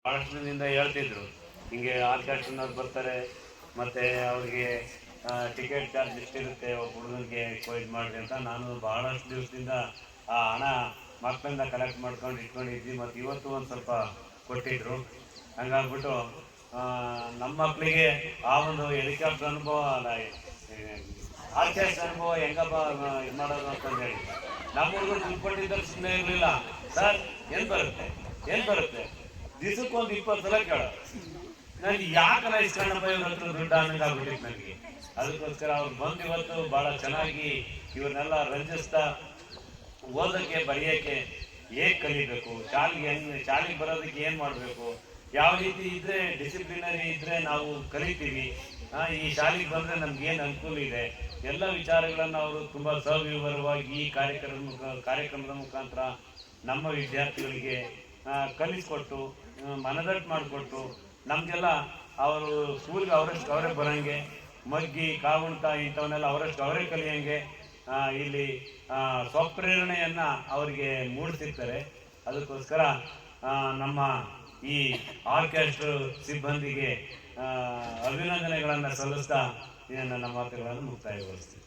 ಬಹಳಷ್ಟು ದಿನದಿಂದ ಹೇಳ್ತಿದ್ರು ಹಿಂಗೆ ಆರ್ಕೆಸ್ಟ್ರಾನವ್ರು ಬರ್ತಾರೆ ಮತ್ತೆ ಅವ್ರಿಗೆ ಟಿಕೆಟ್ ಚಾರ್ಜ್ ಎಷ್ಟಿರುತ್ತೆ ಒಬ್ಬ ಹುಡುಗನಿಗೆ ಇದು ಮಾಡಿದೆ ಅಂತ ನಾನು ಬಹಳಷ್ಟು ದಿವಸದಿಂದ ಆ ಹಣ ಮಕ್ಕಳಿಂದ ಕಲೆಕ್ಟ್ ಮಾಡ್ಕೊಂಡು ಇಟ್ಕೊಂಡಿದ್ವಿ. ಮತ್ತು ಇವತ್ತು ಒಂದು ಸ್ವಲ್ಪ ಕೊಟ್ಟಿದ್ರು. ಹಂಗಾಗ್ಬಿಟ್ಟು ನಮ್ಮ ಮಕ್ಕಳಿಗೆ ಆ ಒಂದು ಹೆಲಿಕಾಪ್ಟರ್ ಅನುಭವ ಅಲ್ಲ ಆರ್ಕೆಸ್ಟ್ರಾ ಅನುಭವ ಹೆಂಗಪ್ಪ ಇದು ಮಾಡೋದು ಅಂತಂದು ಹೇಳಿ ನಮ್ಮ ಹುಡುಗರು ತಿಳ್ಕೊಂಡಿದ್ದರೆ ಸುಮ್ಮನೆ ಇರಲಿಲ್ಲ. ಸರ್ ಏನು ಬರುತ್ತೆ ದಿವಸಕ್ಕೊಂದು 20 ಸಲ ಕೇಳ ನನಗೆ ಯಾಕಲ್ಲ ಇಸ್ಕೊಂಡಪ್ಪ ಇವ್ರ ಹತ್ರ ದುಡ್ಡು ಅನ್ನಂಗೆ ಆಗ್ಬಿಟ್ಟಿತ್ತು ನನಗೆ. ಅದಕ್ಕೋಸ್ಕರ ಅವ್ರು ಬಂದು ಇವತ್ತು ಭಾಳ ಚೆನ್ನಾಗಿ ಇವ್ರನ್ನೆಲ್ಲ ರಂಜಿಸ್ತಾ ಓದೋಕ್ಕೆ ಬರೆಯೋಕ್ಕೆ ಹೇಗೆ ಕಲಿಬೇಕು, ಶಾಲೆಗೆ ಬರೋದಕ್ಕೆ ಏನು ಮಾಡಬೇಕು, ಯಾವ ರೀತಿ ಇದ್ರೆ ಡಿಸಿಪ್ಲಿನರಿ ಇದ್ರೆ ನಾವು ಕಲಿತೀವಿ, ಈ ಶಾಲೆಗೆ ಬಂದರೆ ನಮ್ಗೇನು ಅನುಕೂಲ ಇದೆ, ಎಲ್ಲ ವಿಚಾರಗಳನ್ನು ಅವರು ತುಂಬ ಸವಿವರವಾಗಿ ಈ ಕಾರ್ಯಕ್ರಮದ ಮುಖಾಂತರ ನಮ್ಮ ವಿದ್ಯಾರ್ಥಿಗಳಿಗೆ ಕಲಿಸ್ಕೊಟ್ಟು ಮನದಟ್ಟು ಮಾಡಿಕೊಟ್ಟು ನಮಗೆಲ್ಲ ಅವರು ಸ್ಕೂಲ್ಗೆ ಅವರೇ ಬರೋಂಗೆ ಮಗ್ಗಿ ಕಾವುಂಟ ಇಂಥವನ್ನೆಲ್ಲ ಅವರೇ ಕಲಿಯೋಂಗೆ ಇಲ್ಲಿ ಸ್ವಪ್ರೇರಣೆಯನ್ನು ಅವರಿಗೆ ಮೂಡಿಸಿರ್ತಾರೆ. ಅದಕ್ಕೋಸ್ಕರ ನಮ್ಮ ಈ ಆರ್ಕೆಸ್ಟ್ರಾ ಸಿಬ್ಬಂದಿಗೆ ಅಭಿನಂದನೆಗಳನ್ನು ಸಲ್ಲಿಸ್ತಾ ನನ್ನ ಮಾತುಗಳನ್ನು ಮುಕ್ತಾಯಗೊಳಿಸ್ತೀನಿ.